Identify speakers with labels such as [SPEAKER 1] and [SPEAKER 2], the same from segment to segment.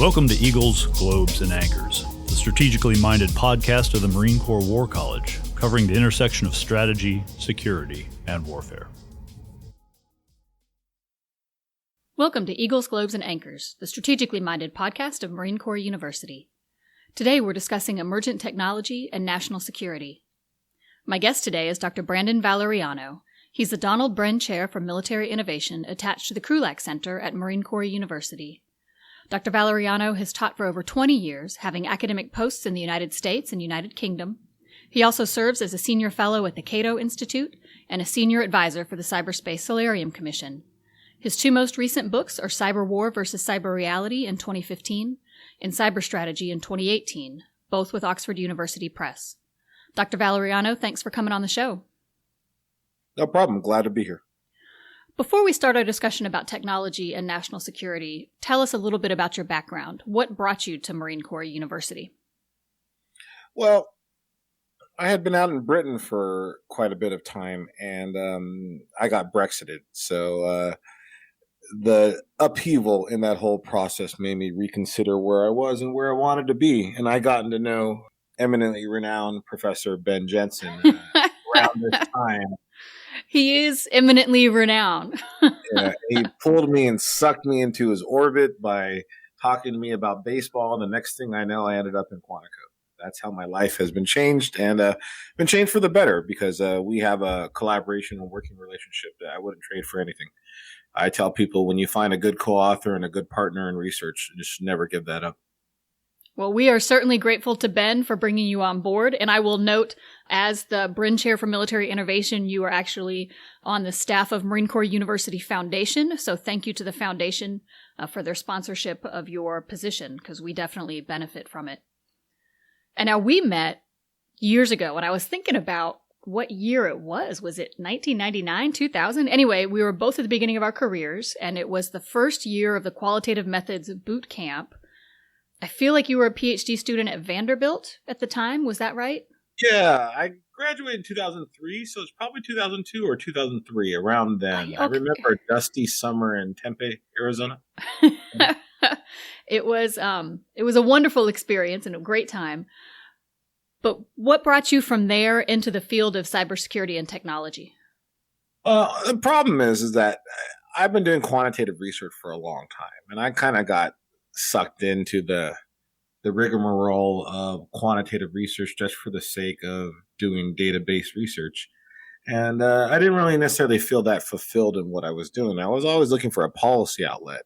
[SPEAKER 1] Welcome to Eagles, Globes, and Anchors, the strategically minded podcast of the Marine Corps War College, covering the intersection of strategy, security, and warfare.
[SPEAKER 2] Welcome to Eagles, Globes, and Anchors, the strategically minded podcast of Marine Corps University. Today we're discussing emergent technology and national security. My guest today is Dr. Brandon Valeriano. He's the Donald Bren Chair for Military Innovation attached to the Krulak Center at Marine Corps University. Dr. Valeriano has taught for over 20 years, having academic posts in the United States and United Kingdom. He also serves as a senior fellow at the Cato Institute and a senior advisor for the Cyberspace Solarium Commission. His two most recent books are Cyber War versus Cyber Reality in 2015 and Cyber Strategy in 2018, both with Oxford University Press. Dr. Valeriano, thanks for coming on the show.
[SPEAKER 3] No problem. Glad to be here.
[SPEAKER 2] Before we start our discussion about technology and national security, tell us a little bit about your background. What brought you to Marine Corps University?
[SPEAKER 3] Well, I had been out in Britain for quite a bit of time, and I got Brexited. So the upheaval in that whole process made me reconsider where I was and where I wanted to be. And I gotten to know eminently renowned Professor Ben Jensen around this time.
[SPEAKER 2] He is eminently renowned.
[SPEAKER 3] Yeah, he pulled me and sucked me into his orbit by talking to me about baseball. And the next thing I know, I ended up in Quantico. That's how my life has been changed, and been changed for the better, because we have a collaboration and working relationship that I wouldn't trade for anything. I tell people, when you find a good co-author and a good partner in research, just never give that up.
[SPEAKER 2] Well, we are certainly grateful to Ben for bringing you on board. And I will note, as the Bren Chair for Military Innovation, you are actually on the staff of Marine Corps University Foundation. So thank you to the foundation for their sponsorship of your position, because we definitely benefit from it. And now, we met years ago, and I was thinking about what year it was. Was it 1999, 2000? Anyway, we were both at the beginning of our careers, and it was the first year of the Qualitative Methods Boot Camp. I feel like you were a PhD student at Vanderbilt at the time. Was that right?
[SPEAKER 3] Yeah, I graduated in 2003, so it's probably 2002 or 2003, around then. Okay. I remember a dusty summer in Tempe, Arizona.
[SPEAKER 2] It was a wonderful experience and a great time. But what brought you from there into the field of cybersecurity and technology?
[SPEAKER 3] The problem is that I've been doing quantitative research for a long time, and I kind of got sucked into the rigmarole of quantitative research just for the sake of doing database research. And I didn't really necessarily feel that fulfilled in what I was doing. I was always looking for a policy outlet.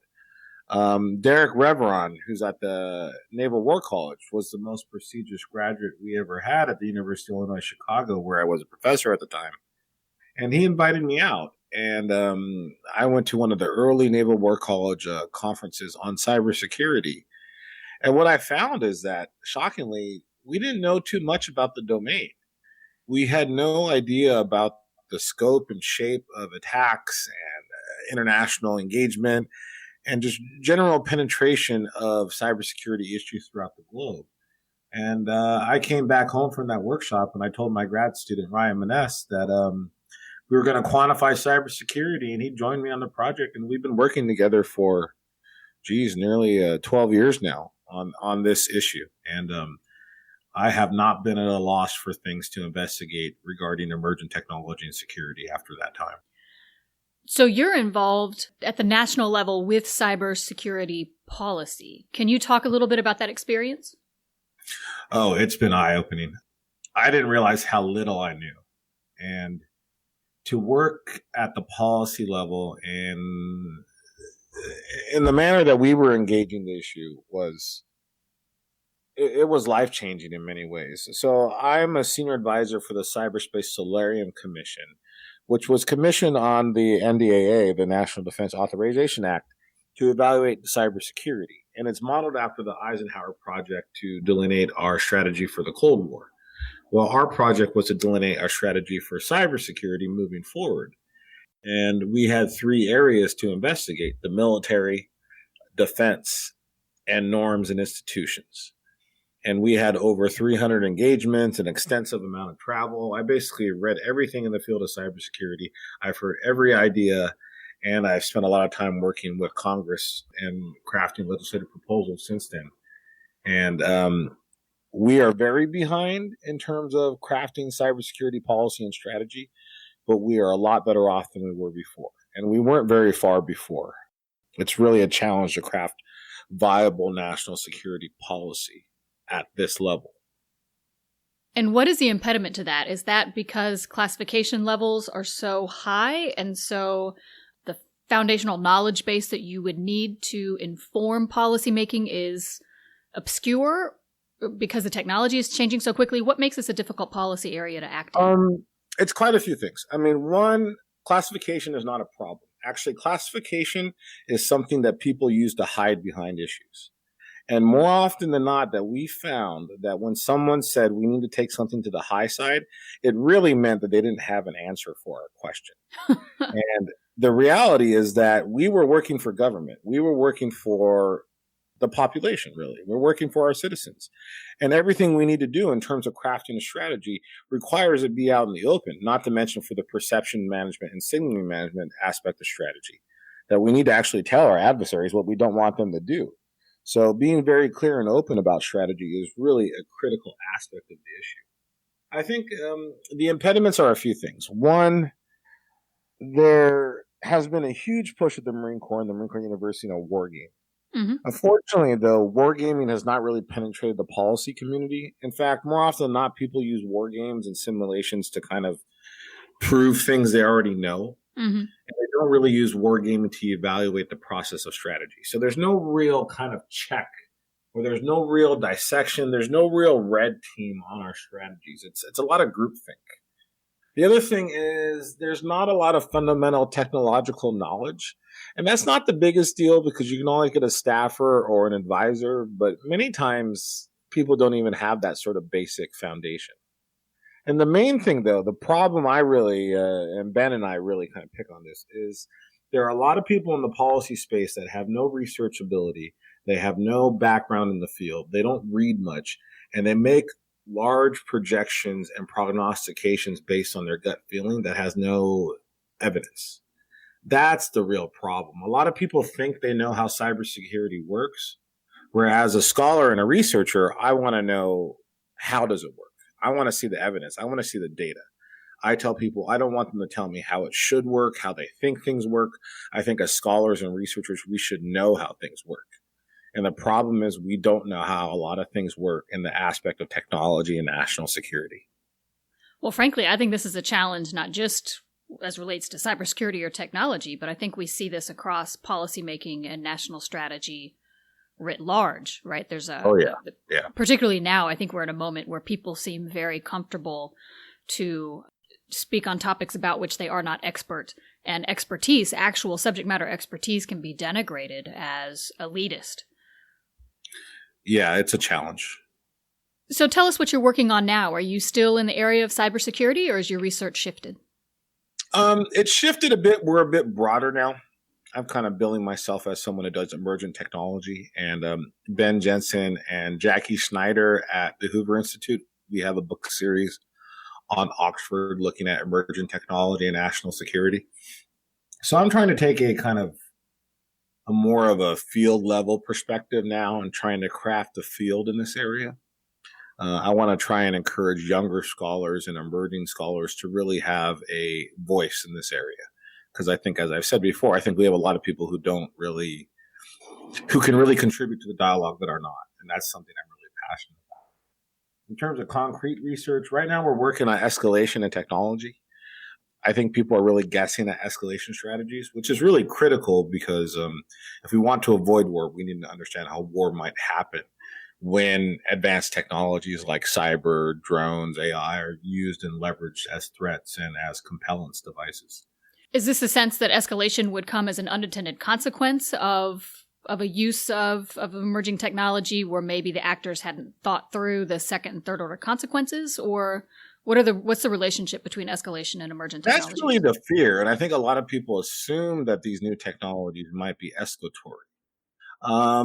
[SPEAKER 3] Derek Reveron, who's at the Naval War College, was the most prestigious graduate we ever had at the University of Illinois, Chicago, where I was a professor at the time. And he invited me out. And I went to one of the early Naval War College conferences on cybersecurity. And what I found is that, shockingly, we didn't know too much about the domain. We had no idea about the scope and shape of attacks and international engagement and just general penetration of cybersecurity issues throughout the globe. And I came back home from that workshop, and I told my grad student, Ryan Maness, that we were going to quantify cybersecurity, and he joined me on the project, and we've been working together for, nearly 12 years now on this issue. And I have not been at a loss for things to investigate regarding emergent technology and security after that time.
[SPEAKER 2] So you're involved at the national level with cybersecurity policy. Can you talk a little bit about that experience?
[SPEAKER 3] Oh, it's been eye-opening. I didn't realize how little I knew. And to work at the policy level and in the manner that we were engaging the issue was life-changing in many ways. So I'm a senior advisor for the Cyberspace Solarium Commission, which was commissioned on the NDAA, the National Defense Authorization Act, to evaluate cybersecurity. And it's modeled after the Eisenhower Project to delineate our strategy for the Cold War. Well, our project was to delineate our strategy for cybersecurity moving forward. And we had three areas to investigate: the military, defense, and norms and institutions. And we had over 300 engagements, an extensive amount of travel. I basically read everything in the field of cybersecurity. I've heard every idea, And I've spent a lot of time working with Congress and crafting legislative proposals since then. And we are very behind in terms of crafting cybersecurity policy and strategy, but we are a lot better off than we were before. And we weren't very far before. It's really a challenge to craft viable national security policy at this level.
[SPEAKER 2] And what is the impediment to that? Is that because classification levels are so high, and so the foundational knowledge base that you would need to inform policymaking is obscure because the technology is changing so quickly? What makes this a difficult policy area to act in?
[SPEAKER 3] It's quite a few things. I mean, one, classification is not a problem. Actually, classification is something that people use to hide behind issues. And more often than not, that we found that when someone said we need to take something to the high side, it really meant that they didn't have an answer for our question. And the reality is that we were working for government. We were working for the population, really. We're working for our citizens. And everything we need to do in terms of crafting a strategy requires it be out in the open, not to mention for the perception management and signaling management aspect of strategy, that we need to actually tell our adversaries what we don't want them to do. So being very clear and open about strategy is really a critical aspect of the issue. I think the impediments are a few things. One, there has been a huge push at the Marine Corps and the Marine Corps University on wargaming. Mm-hmm. Unfortunately, though, wargaming has not really penetrated the policy community. In fact, more often than not, people use war games and simulations to kind of prove things they already know. Mm-hmm. And they don't really use wargaming to evaluate the process of strategy. So there's no real kind of check, or there's no real dissection. There's no real red team on our strategies. It's a lot of groupthink. The other thing is there's not a lot of fundamental technological knowledge. And that's not the biggest deal because you can only get a staffer or an advisor, but many times people don't even have that sort of basic foundation. And the main thing, though, the problem I really, and Ben and I really kind of pick on this, is there are a lot of people in the policy space that have no research ability. They have no background in the field. They don't read much, and they make large projections and prognostications based on their gut feeling that has no evidence. That's the real problem. A lot of people think they know how cybersecurity works, whereas a scholar and a researcher, I want to know, how does it work? I want to see the evidence. I want to see the data. I tell people I don't want them to tell me how it should work, how they think things work. I think as scholars and researchers, we should know how things work. And the problem is we don't know how a lot of things work in the aspect of technology and national security.
[SPEAKER 2] Well, frankly, I think this is a challenge not just as relates to cybersecurity or technology, but I think we see this across policymaking and national strategy writ large, right? There's particularly now, I think we're in a moment where people seem very comfortable to speak on topics about which they are not expert. And expertise, actual subject matter expertise, can be denigrated as elitist.
[SPEAKER 3] Yeah, it's a challenge.
[SPEAKER 2] So tell us what you're working on now. Are you still in the area of cybersecurity, or has your research shifted?
[SPEAKER 3] It's shifted a bit. We're a bit broader now. I'm kind of billing myself as someone who does emergent technology. And Ben Jensen and Jackie Schneider at the Hoover Institute, we have a book series on Oxford looking at emergent technology and national security. So I'm trying to take a kind of a more of a field level perspective now and trying to craft a field in this area. I want to try and encourage younger scholars and emerging scholars to really have a voice in this area. Because I think, as I've said before, I think we have a lot of people who can really contribute to the dialogue that are not. And that's something I'm really passionate about. In terms of concrete research, right now we're working on escalation and technology. I think people are really guessing at escalation strategies, which is really critical because if we want to avoid war, we need to understand how war might happen when advanced technologies like cyber, drones, AI are used and leveraged as threats and as compellence devices.
[SPEAKER 2] Is this a sense that escalation would come as an unintended consequence of a use of emerging technology where maybe the actors hadn't thought through the second and third order consequences? Or what's the relationship between escalation and emergent technology?
[SPEAKER 3] That's really the fear. And I think a lot of people assume that these new technologies might be escalatory.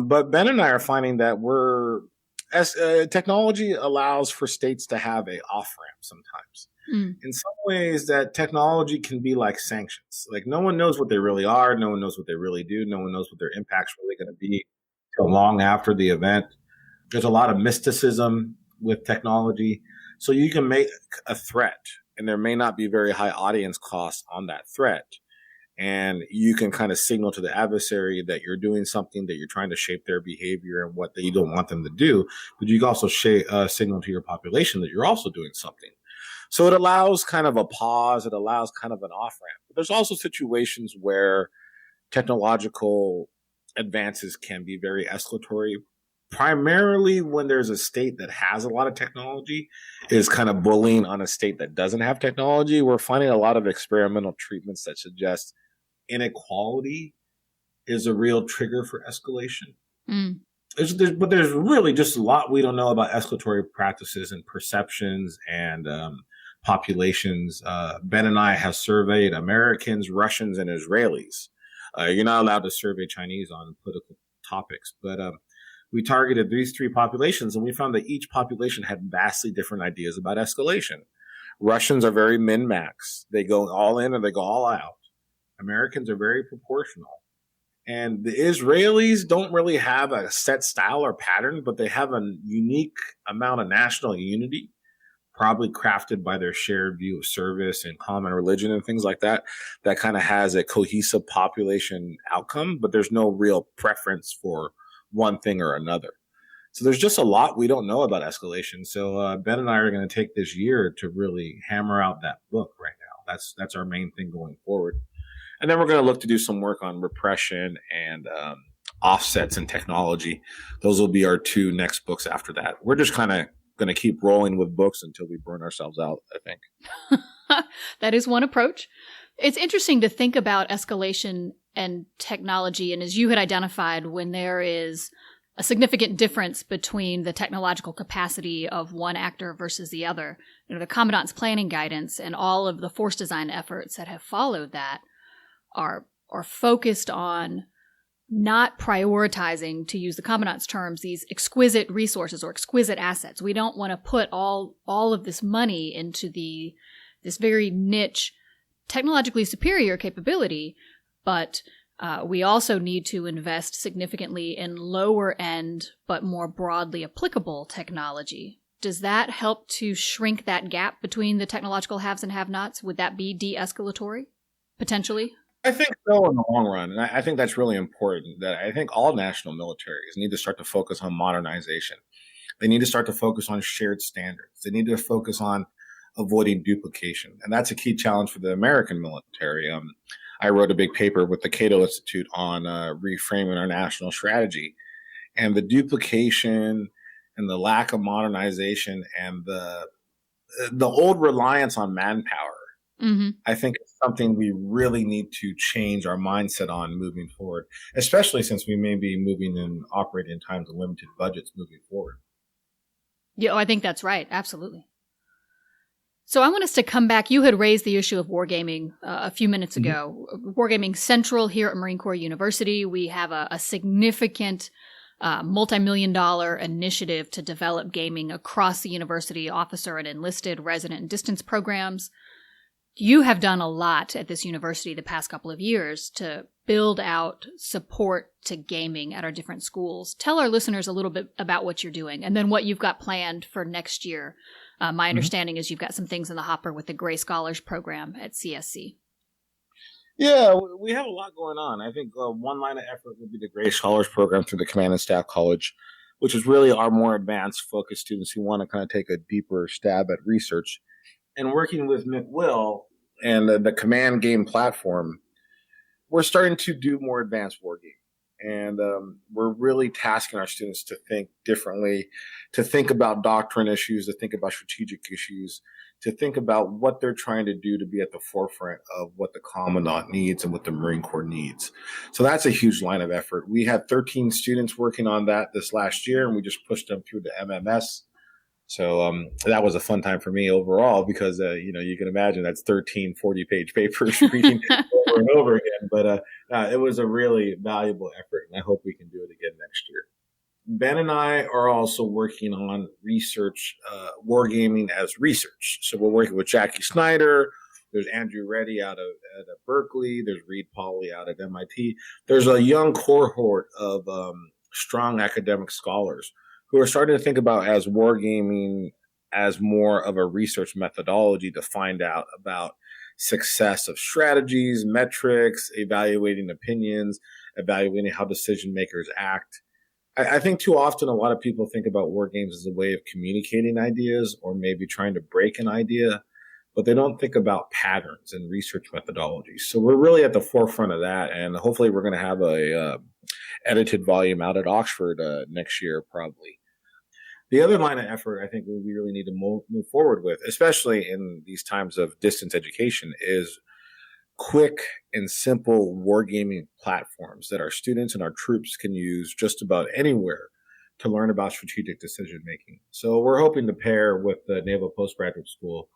[SPEAKER 3] But Ben and I are finding that we're as technology allows for states to have a off ramp sometimes. In some ways, that technology can be like sanctions. Like no one knows what they really are. No one knows what they really do. No one knows what their impact's really going to be till long after the event. There's a lot of mysticism with technology. So you can make a threat and there may not be very high audience costs on that threat. And you can kind of signal to the adversary that you're doing something, that you're trying to shape their behavior and what you don't want them to do. But you can also signal to your population that you're also doing something. So it allows kind of a pause. It allows kind of an off ramp. But there's also situations where technological advances can be very escalatory. Primarily when there's a state that has a lot of technology is kind of bullying on a state that doesn't have technology. We're finding a lot of experimental treatments that suggest inequality is a real trigger for escalation. But there's really just a lot we don't know about escalatory practices and perceptions and populations. Ben and I have surveyed Americans, Russians, and Israelis. You're not allowed to survey Chinese on political topics, but we targeted these three populations, and we found that each population had vastly different ideas about escalation. Russians are very min-max. They go all in or they go all out. Americans are very proportional. And the Israelis don't really have a set style or pattern, but they have a unique amount of national unity, probably crafted by their shared view of service and common religion and things like that, that kind of has a cohesive population outcome, but there's no real preference for one thing or another. So there's just a lot we don't know about escalation. So Ben and I are going to take this year to really hammer out that book right now. That's our main thing going forward. And then we're going to look to do some work on repression and offsets and technology. Those will be our two next books after that. We're just kind of going to keep rolling with books until we burn ourselves out, I think.
[SPEAKER 2] That is one approach. It's interesting to think about escalation and technology. And as you had identified, when there is a significant difference between the technological capacity of one actor versus the other, the Commandant's planning guidance and all of the force design efforts that have followed that are focused on not prioritizing, to use the Commandant's terms, these exquisite resources or exquisite assets. We don't want to put all of this money into this very niche, technologically superior capability, but we also need to invest significantly in lower end but more broadly applicable technology. Does that help to shrink that gap between the technological haves and have-nots? Would that be de-escalatory, potentially?
[SPEAKER 3] I think so in the long run. And I think that's really important, that I think all national militaries need to start to focus on modernization. They need to start to focus on shared standards. They need to focus on avoiding duplication. And that's a key challenge for the American military. I wrote a big paper with the Cato Institute on reframing our national strategy. And the duplication and the lack of modernization and the old reliance on manpower, I think it's something we really need to change our mindset on moving forward, especially since we may be moving and operating in times of limited budgets moving forward.
[SPEAKER 2] Yeah, I think that's right. Absolutely. So I want us to come back. You had raised the issue of wargaming a few minutes ago. Wargaming central here at Marine Corps University. We have a significant multi-million-dollar initiative to develop gaming across the university, officer and enlisted, resident and distance programs. You have done a lot at this university the past couple of years to build out support to gaming at our different schools. Tell our listeners a little bit about what you're doing and then what you've got planned for next year. My understanding is you've got some things in the hopper with the Gray Scholars program at CSC.
[SPEAKER 3] Yeah, we have a lot going on. I think one line of effort would be the Gray Scholars program through the Command and Staff College, which is really our more advanced focused students who want to kind of take a deeper stab at research. And working with McWill and the Command Game platform, we're starting to do more advanced wargaming. And we're really tasking our students to think differently, to think about doctrine issues, to think about strategic issues, to think about what they're trying to do to be at the forefront of what the Commandant needs and what the Marine Corps needs. So that's a huge line of effort. We had 13 students working on that this last year, and we just pushed them through the MMS. So that was a fun time for me overall because, you can imagine that's 13 40-page papers reading over and over again. But it was a really valuable effort, and I hope we can do it again next year. Ben and I are also working on research, wargaming as research. So we're working with Jackie Snyder. There's Andrew Reddy out of Berkeley. There's Reed Pauly out at MIT. There's a young cohort of strong academic scholars who are starting to think about as wargaming as more of a research methodology to find out about success of strategies, metrics, evaluating opinions, evaluating how decision makers act. I think too often a lot of people think about war games as a way of communicating ideas or maybe trying to break an idea, but they don't think about patterns and research methodologies. So we're really at the forefront of that, and hopefully we're going to have a edited volume out at Oxford next year, probably. The other line of effort I think we really need to move forward with, especially in these times of distance education, is quick and simple wargaming platforms that our students and our troops can use just about anywhere to learn about strategic decision making. So we're hoping to pair with the Naval Postgraduate School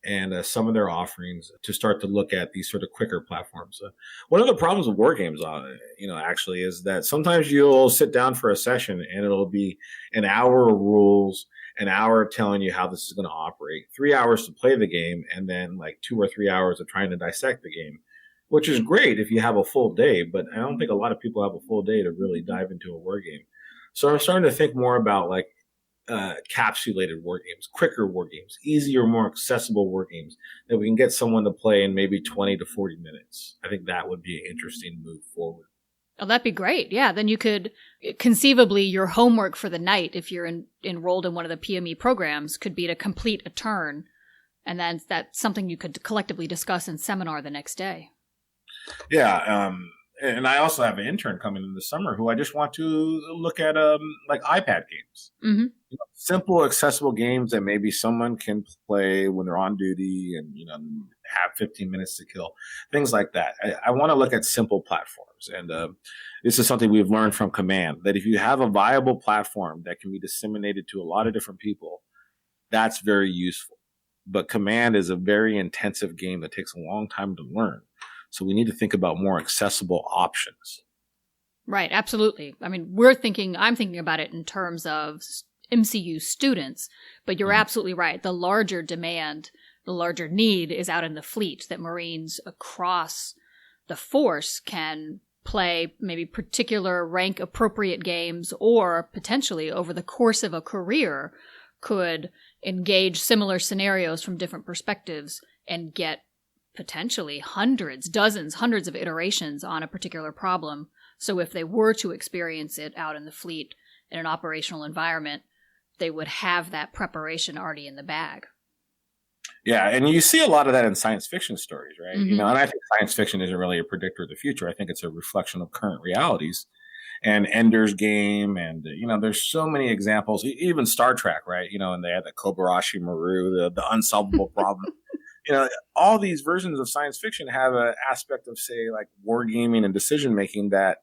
[SPEAKER 3] and some of their offerings to start to look at these sort of quicker platforms. One of the problems with war games, actually, is that sometimes you'll sit down for a session and it'll be an hour of rules, an hour of telling you how this is going to operate, 3 hours to play the game, and then like 2 or 3 hours of trying to dissect the game, which is great if you have a full day, but I don't think a lot of people have a full day to really dive into a war game. So I'm starting to think more about like capsulated war games, quicker war games, easier, more accessible war games that we can get someone to play in maybe 20 to 40 minutes. I think that would be an interesting move forward.
[SPEAKER 2] Oh, that'd be great. Yeah. Then you could conceivably, your homework for the night, if you're enrolled in one of the PME programs, could be to complete a turn. And then that's something you could collectively discuss in seminar the next day.
[SPEAKER 3] Yeah. And I also have an intern coming in the summer who I just want to look at like iPad games.
[SPEAKER 2] Mm-hmm.
[SPEAKER 3] Simple, accessible games that maybe someone can play when they're on duty and, have 15 minutes to kill. Things like that. I want to look at simple platforms. And this is something we've learned from Command, that if you have a viable platform that can be disseminated to a lot of different people, that's very useful. But Command is a very intensive game that takes a long time to learn. So we need to think about more accessible options.
[SPEAKER 2] Right, absolutely. I mean, I'm thinking about it in terms of MCU students, but you're absolutely right. The larger demand, the larger need is out in the fleet, that Marines across the force can play maybe particular rank appropriate games, or potentially over the course of a career could engage similar scenarios from different perspectives and get potentially hundreds of iterations on a particular problem. So if they were to experience it out in the fleet in an operational environment, they would have that preparation already in the bag.
[SPEAKER 3] Yeah, and you see a lot of that in science fiction stories, right?
[SPEAKER 2] Mm-hmm.
[SPEAKER 3] And I think science fiction isn't really a predictor of the future. I think it's a reflection of current realities. And Ender's Game, and there's so many examples. Even Star Trek, right? And they had the Kobayashi Maru, the unsolvable problem. All these versions of science fiction have an aspect of, say, like wargaming and decision making that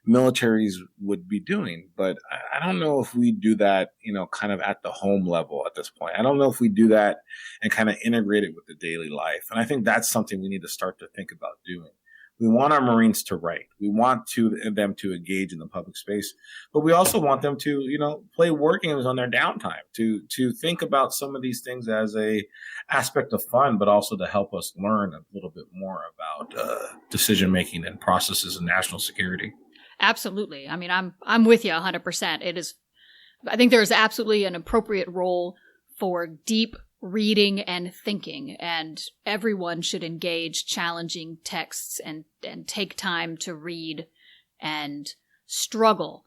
[SPEAKER 3] militaries would be doing. But I don't know if we do that, kind of at the home level at this point. I don't know if we do that and kind of integrate it with the daily life. And I think that's something we need to start to think about doing. We want our Marines to write. We want them to engage in the public space, but we also want them to, play war games on their downtime, to think about some of these things as a aspect of fun, but also to help us learn a little bit more about decision making and processes in national security.
[SPEAKER 2] Absolutely. I mean, I'm with you 100%. I think there is absolutely an appropriate role for deep reading and thinking, and everyone should engage challenging texts and take time to read and struggle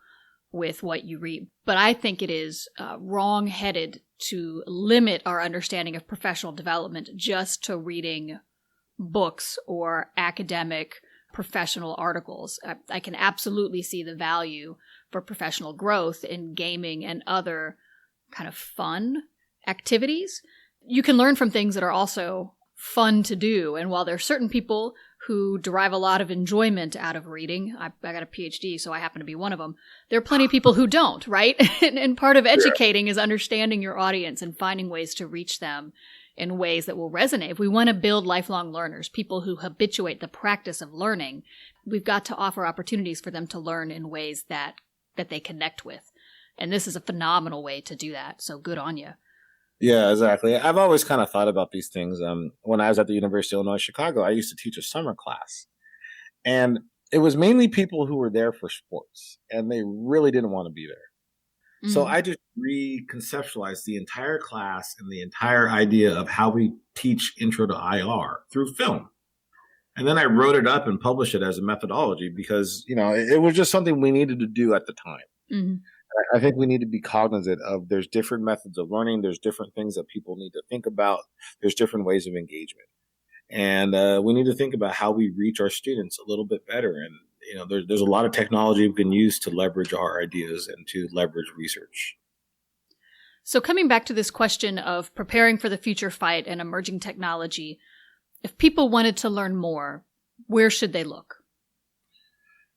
[SPEAKER 2] with what you read. But I think it is wrong-headed to limit our understanding of professional development just to reading books or academic professional articles. I can absolutely see the value for professional growth in gaming and other kind of fun activities. You can learn from things that are also fun to do. And while there are certain people who derive a lot of enjoyment out of reading, I got a PhD, so I happen to be one of them, there are plenty of people who don't, right? And part of educating is understanding your audience and finding ways to reach them in ways that will resonate. If we want to build lifelong learners, people who habituate the practice of learning, we've got to offer opportunities for them to learn in ways that they connect with. And this is a phenomenal way to do that. So good on you.
[SPEAKER 3] Yeah, exactly. I've always kind of thought about these things. When I was at the University of Illinois, Chicago, I used to teach a summer class. And it was mainly people who were there for sports, and they really didn't want to be there. So I just reconceptualized the entire class and the entire idea of how we teach Intro to IR through film. And then I wrote it up and published it as a methodology because, it was just something we needed to do at the time.
[SPEAKER 2] Mm-hmm.
[SPEAKER 3] I think we need to be cognizant of there's different methods of learning. There's different things that people need to think about. There's different ways of engagement. And we need to think about how we reach our students a little bit better. And, there's a lot of technology we can use to leverage our ideas and to leverage research.
[SPEAKER 2] So coming back to this question of preparing for the future fight and emerging technology, if people wanted to learn more, where should they look?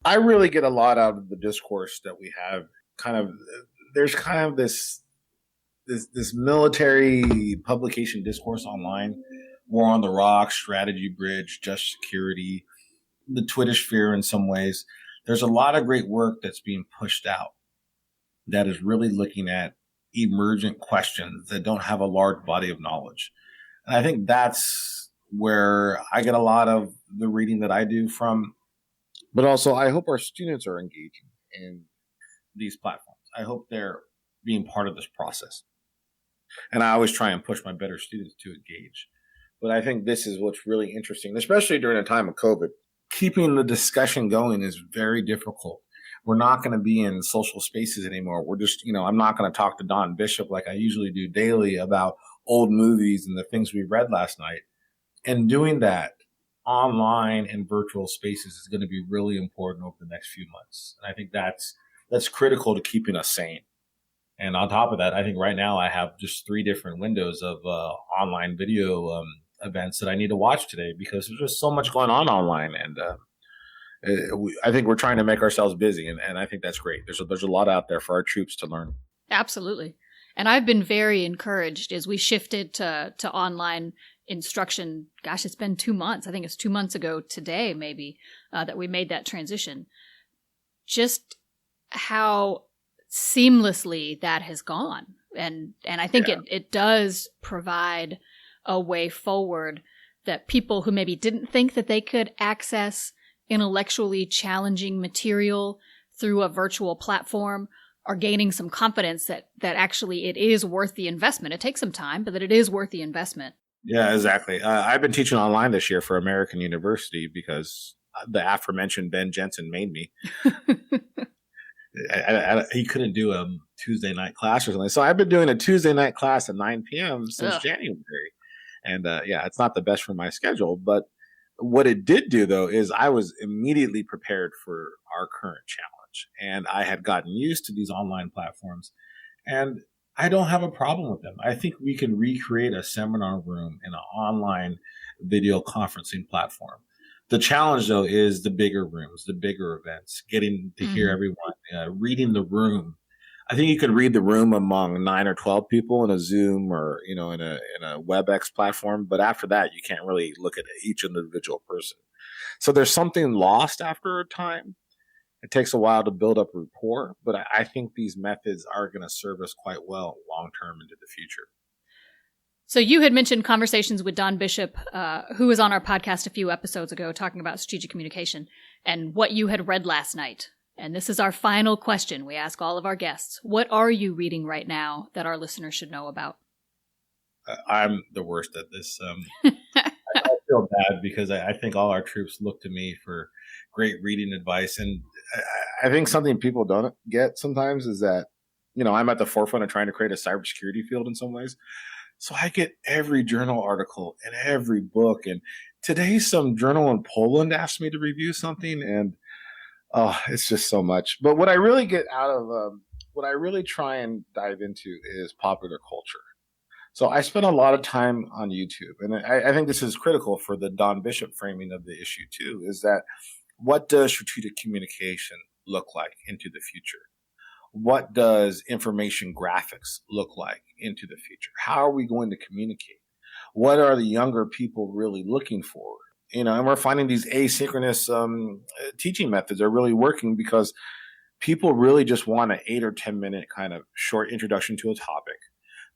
[SPEAKER 3] I really get a lot out of the discourse that we have. There's this military publication discourse online, War on the Rocks, Strategy Bridge, Just Security, the Twittersphere in some ways. There's a lot of great work that's being pushed out that is really looking at emergent questions that don't have a large body of knowledge. And I think that's where I get a lot of the reading that I do from. But also, I hope our students are engaging in these platforms. I hope they're being part of this process. And I always try and push my better students to engage. But I think this is what's really interesting, especially during a time of COVID. Keeping the discussion going is very difficult. We're not going to be in social spaces anymore. We're just, I'm not going to talk to Don Bishop like I usually do daily about old movies and the things we read last night. And doing that online and virtual spaces is going to be really important over the next few months. And I think that's critical to keeping us sane. And on top of that, I think right now I have just 3 different windows of online video events that I need to watch today because there's just so much going on online. And I think we're trying to make ourselves busy. And I think that's great. There's a lot out there for our troops to learn.
[SPEAKER 2] Absolutely. And I've been very encouraged as we shifted to online instruction. Gosh, it's been 2 months. I think it's 2 months ago today, maybe, that we made that transition. Just how seamlessly that has gone. And I think it does provide a way forward that people who maybe didn't think that they could access intellectually challenging material through a virtual platform are gaining some confidence that actually it is worth the investment. It takes some time, but that it is worth the investment.
[SPEAKER 3] Yeah, exactly. I've been teaching online this year for American University because the aforementioned Ben Jensen made me. He couldn't do a Tuesday night class or something. So I've been doing a Tuesday night class at 9 p.m. since January. And it's not the best for my schedule. But what it did do, though, is I was immediately prepared for our current challenge. And I had gotten used to these online platforms. And I don't have a problem with them. I think we can recreate a seminar room in an online video conferencing platform. The challenge, though, is the bigger rooms, the bigger events, getting to hear everyone, reading the room. I think you can read the room among 9 or 12 people in a Zoom or, in a WebEx platform. But after that, you can't really look at each individual person. So there's something lost after a time. It takes a while to build up rapport, but I think these methods are going to serve us quite well long term into the future.
[SPEAKER 2] So you had mentioned conversations with Don Bishop, who was on our podcast a few episodes ago talking about strategic communication and what you had read last night. And this is our final question we ask all of our guests. What are you reading right now that our listeners should know about?
[SPEAKER 3] I'm the worst at this. I feel bad because I think all our troops look to me for great reading advice. And I think something people don't get sometimes is that, I'm at the forefront of trying to create a cybersecurity field in some ways. So I get every journal article and every book. And today some journal in Poland asked me to review something. And it's just so much. But what I really get out of what I really try and dive into is popular culture. So I spend a lot of time on YouTube. And I think this is critical for the Don Bishop framing of the issue too, is that what does strategic communication look like into the future? What does information graphics look like into the future? How are we going to communicate? What are the younger people really looking for? And we're finding these asynchronous teaching methods are really working because people really just want an 8 or 10 minute kind of short introduction to a topic.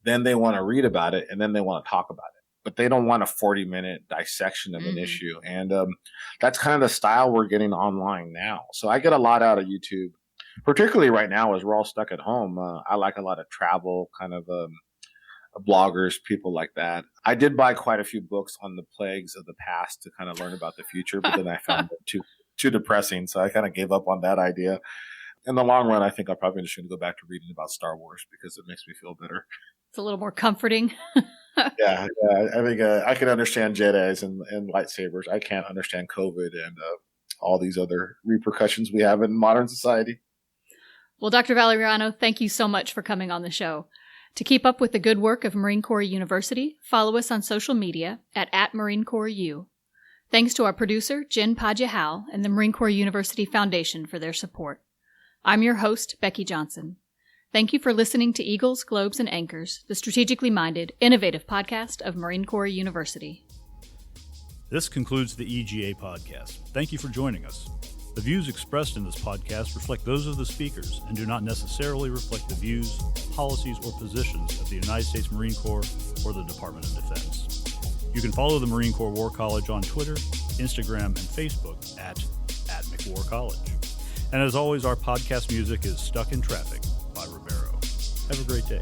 [SPEAKER 3] Then they want to read about it, and then they want to talk about it. But they don't want a 40-minute dissection of an issue. And that's kind of the style we're getting online now. So I get a lot out of YouTube, particularly right now as we're all stuck at home. I like a lot of travel kind of bloggers, people like that. I did buy quite a few books on the plagues of the past to kind of learn about the future, but then I found it too depressing. So I kind of gave up on that idea. In the long run, I think I'm probably just going to go back to reading about Star Wars because it makes me feel better.
[SPEAKER 2] It's a little more comforting.
[SPEAKER 3] Yeah. I think I can understand Jedis and lightsabers. I can't understand COVID and all these other repercussions we have in modern society.
[SPEAKER 2] Well, Dr. Valeriano, thank you so much for coming on the show. To keep up with the good work of Marine Corps University, follow us on social media at Marine Corps U. Thanks to our producer, Jen Padgett-Howell, and the Marine Corps University Foundation for their support. I'm your host, Becky Johnson. Thank you for listening to Eagles, Globes, and Anchors, the strategically minded, innovative podcast of Marine Corps University.
[SPEAKER 1] This concludes the EGA podcast. Thank you for joining us. The views expressed in this podcast reflect those of the speakers and do not necessarily reflect the views, policies, or positions of the United States Marine Corps or the Department of Defense. You can follow the Marine Corps War College on Twitter, Instagram, and Facebook at McWar College. And as always, our podcast music is Stuck in Traffic by Ribeiro. Have a great day.